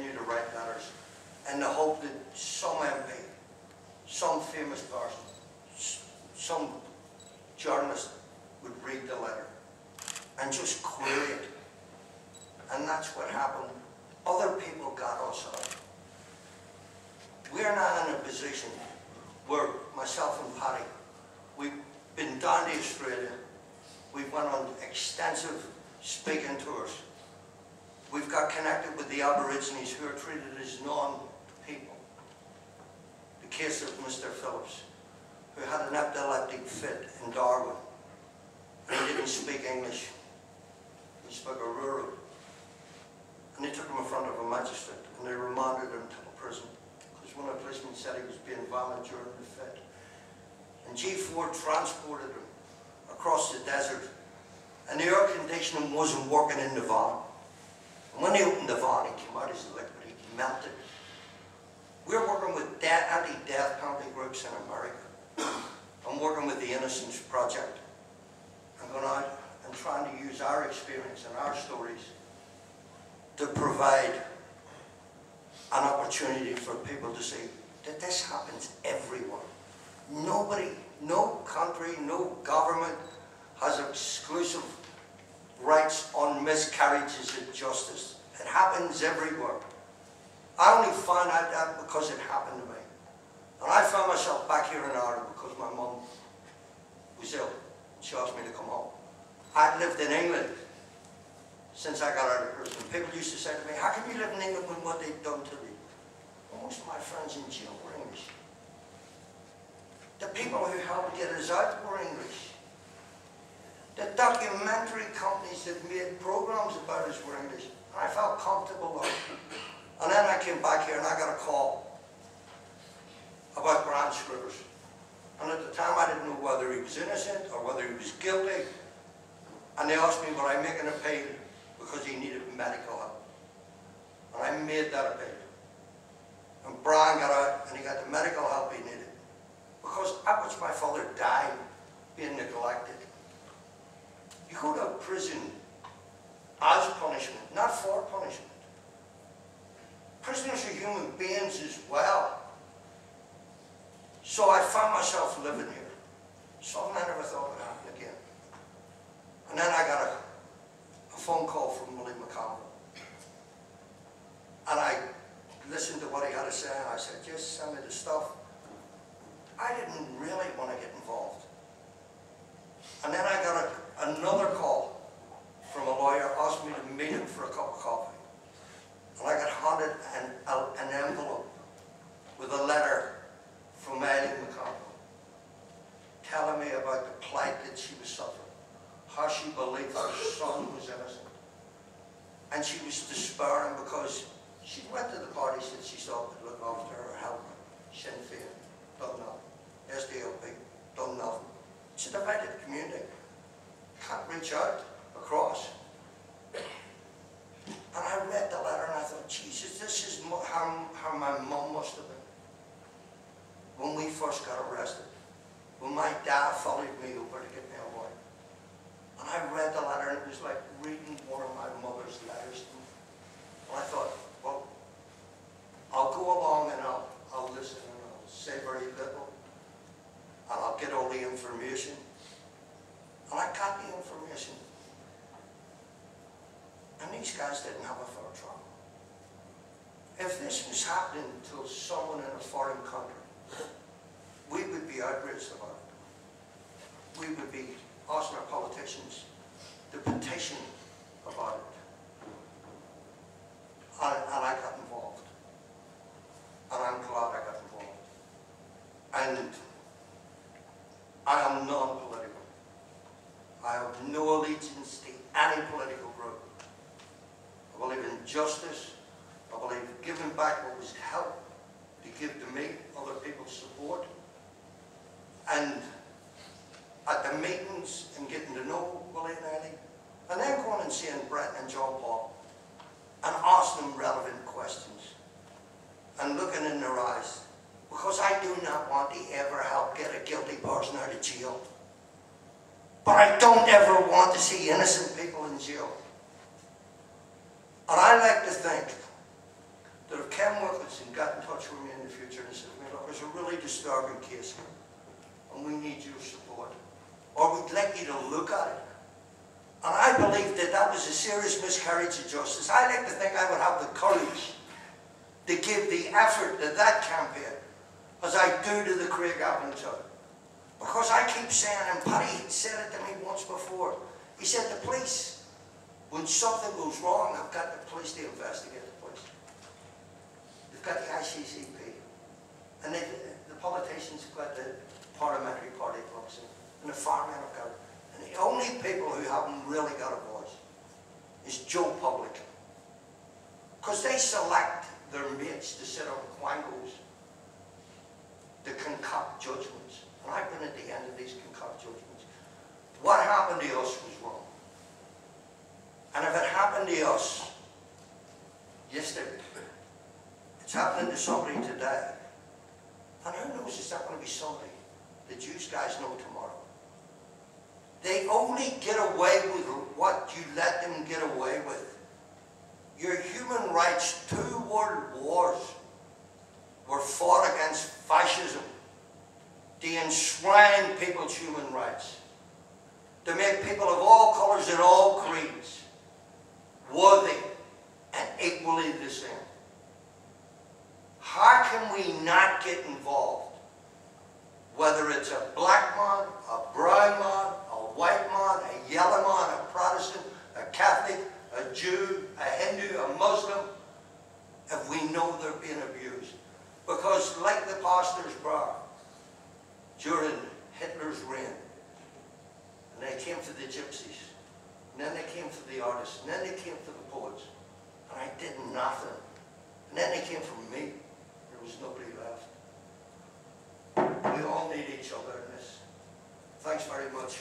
continue to write letters in the hope that some MP, some famous person, some journalist would read the letter and just query it. And that's what happened. Other people got us out. We're now in a position where myself and Paddy, we've been down to Australia. We've went on extensive speaking tours. We've got connected with the Aborigines who are treated as non-people. The case of Mr. Phillips, who had an epileptic fit in Darwin. And he didn't speak English. He spoke Aruru. And they took him in front of a magistrate and they remanded him to a prison. Because one of the policemen said he was being violent during the fit. And G4 transported him across the desert. And the air conditioning wasn't working in the van. And when they opened the van, he came out as a liquid, he melted. We're working with anti-death penalty groups in America. I'm working with the Innocence Project. I'm going out and trying to use our experience and our stories to provide an opportunity for people to see that this happens everywhere. Nobody, no country, no government has exclusive rights on miscarriages of justice. It happens everywhere. I only found out that because it happened to me. And I found myself back here in Ireland because my mum was ill. She asked me to come home. I'd lived in England since I got out of prison. People used to say to me, how can you live in England when what they've done to you? Well, most of my friends in jail were English. The people who helped get us out were English. The documentary companies that made programs about us were English. And I felt comfortable there. And then I came back here and I got a call about Grant Scrivers. And at the time I didn't know whether he was innocent or whether he was guilty. And they asked me would I make an appeal because he needed medical help. And I made that appeal. And Brian got out and he got the medical help he needed. Because I watched my father die being neglected. You go to prison as punishment, not for punishment. Prisoners are human beings as well. So I found myself living here. Something I never thought would happen again. And then I got a phone call from Willie McConnell. And I listened to what he had to say and I said, just send me the stuff. I didn't really want to get involved. And then I got another call from a lawyer asking me to meet him for a cup of coffee. And I got handed an envelope with a letter from Eileen McConnell telling me about the plight that she was suffering, how she believed her son was innocent. And she was despairing because she went to the parties that she thought would look after her, help her. Sinn Féin, done nothing. SDLP, done nothing. It's a divided community. Can't reach out across. And I read the letter and I thought, Jesus, this is how my mum must have been. When we first got arrested, when my dad followed me over to get me away. And I read the letter and it was like reading one of my mother's letters to me. And I thought, well, I'll go along and I'll listen and I'll say very little. And I'll get all the information. And I got the information. And these guys didn't have a fair trial. If this was happening to someone in a foreign country, we would be outraged about it. We would be asking our politicians to petition about it. And I got involved. And I'm glad I got involved. And I am non-political. I have no allegiance to any political group. I believe in justice. I believe giving back what was helped to give to me, other people's support. And at the meetings and getting to know Willie and Eddie, and then going and seeing Brett and John Paul and asking them relevant questions and looking in their eyes. Because I do not want to ever help get a guilty person out of jail. But I don't ever want to see innocent people in jail. And I like to think disturbing case, and we need your support. Or we'd like you to look at it. And I believe that that was a serious miscarriage of justice. I like to think I would have the courage to give the effort to that campaign as I do to the Craigavon job. Because I keep saying, and Paddy said it to me once before, he said the police, when something goes wrong, I've got the police to investigate the police. They've got the ICCP. And the politicians have got the parliamentary party clubs, and the firemen have got it. And the only people who haven't really got a voice is Joe Public. Because they select their mates to sit on quangos to concoct judgments. And I've been at the end of these concoct judgments. What happened to us was wrong. And if it happened to us yesterday, it's happening to somebody today. And who knows, it's not going to be somebody that you guys know tomorrow. They only get away with what you let them get away with. Your human rights, 2 world wars were fought against fascism to enshrine people's human rights, to make people of all colours and all creeds worthy and equally the same. How can we not get involved? Whether it's a black man, a brown man, a white man, a yellow man, a Protestant, a Catholic, a Jew, a Hindu, a Muslim, if we know they're being abused. Because like the pastor's bar, during Hitler's reign, and they came to the gypsies, and then they came to the artists, and then they came to the poets, and I did nothing. And then they came for me. There was nobody left. We all need each other in this. Thanks very much.